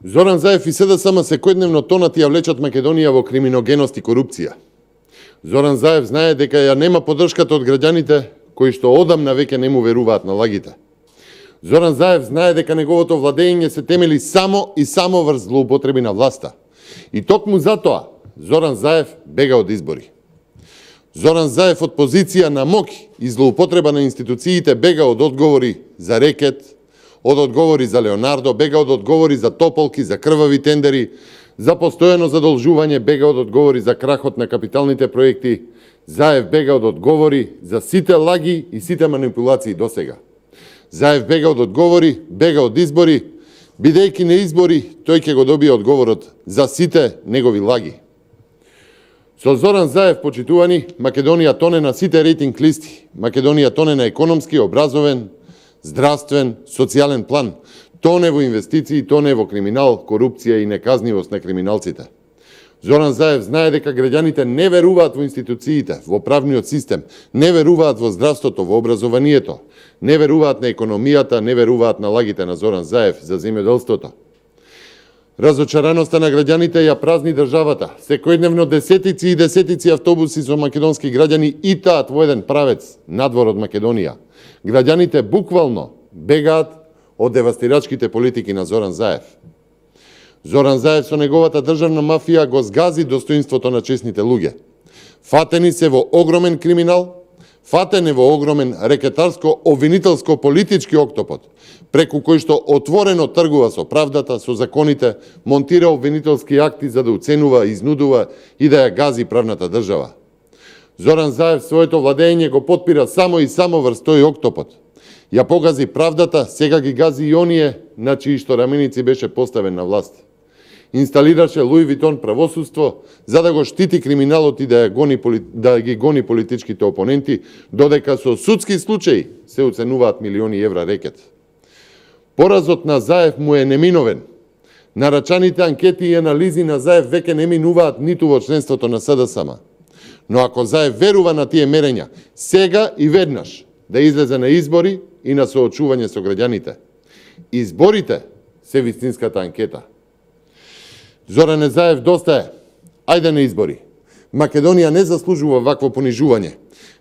Зоран Заев и СДСМ секојдневно тонат и ја влечат Македонија во криминогеност и корупција. Зоран Заев знае дека ја нема поддршката од граѓаните кои што одамна веќе не му веруваат на лагите. Зоран Заев знае дека неговото владење се темели само и само врз злоупотреби на власта. И токму затоа Зоран Заев бега од избори. Зоран Заев од позиција на моќ и злоупотреба на институциите бега од одговори за рекет, од одговори за Леонардо, бега од одговори за тополки, за крвави тендери, за постојано задолжување, бега од одговори за крахот на капиталните проекти. Заев бега од одговори за сите лаги и сите манипулации досега. Заев бега од одговори, бега од избори, бидејќи на избори тој ќе го добие одговорот за сите негови лаги. Со Зоран Заев, почитувани, Македонија тоне на сите рейтинг листи. Македонија тоне на економски, образовен, здравствен, социјален план. Тоне во инвестиции, тоне во криминал, корупција и неказнивост на криминалците. Зоран Заев знае дека граѓаните не веруваат во институциите, во правниот систем, не веруваат во здравството, во образованието, не веруваат на економијата, не веруваат на лагите на Зоран Заев за земјоделството. Разочараноста на граѓаните ја празни државата. Секојдневно десетици и десетици автобуси со македонски граѓани итаат во еден правец надвор од Македонија. Граѓаните буквално бегаат од девастирачките политики на Зоран Заев. Зоран Заев со неговата државна мафија го згази достоинството на честните луѓе. Фатени се во огромен криминал, фатен е во огромен рекетарско-обвинителско политички октопод, преку кој што отворено тргува со правдата, со законите, монтира обвинителски акти за да уценува, изнудува и да ја гази правната држава. Зоран Заев своето владење го потпира само и само врз тој октопод. Ја погази правдата, сега ги гази и оние на чии што раменици беше поставен на власт. Инсталираше Луи Витон правосудство за да го штити криминалот и да ги гони политичките опоненти, додека со судски случаи се оценуваат милиони евра рекет. Поразот на Заев му е неминовен. Нарачаните анкети и анализи на Заев веќе не минуваат ниту во членството на СДСМ. Но ако Заев верува на тие мерења, сега и веднаш да излезе на избори и на соочување со граѓаните. Изборите се вистинската анкета. Зоране Заев, доста е. Ајде на избори. Македонија не заслужува вакво понижување.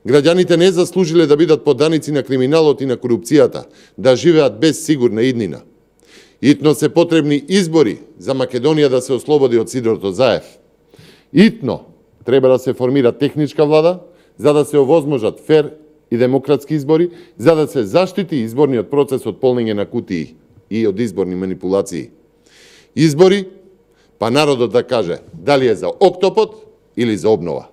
Граѓаните не заслужиле да бидат подданици на криминалот и на корупцијата, да живеат без сигурна иднина. Итно се потребни избори за Македонија да се ослободи од сидрото Заев. Итно треба да се формира техничка влада, за да се овозможат фер и демократски избори, за да се заштити изборниот процес од полнење на кутии и од изборни манипулации. Избори, па народот да каже дали е за октопод или за обнова.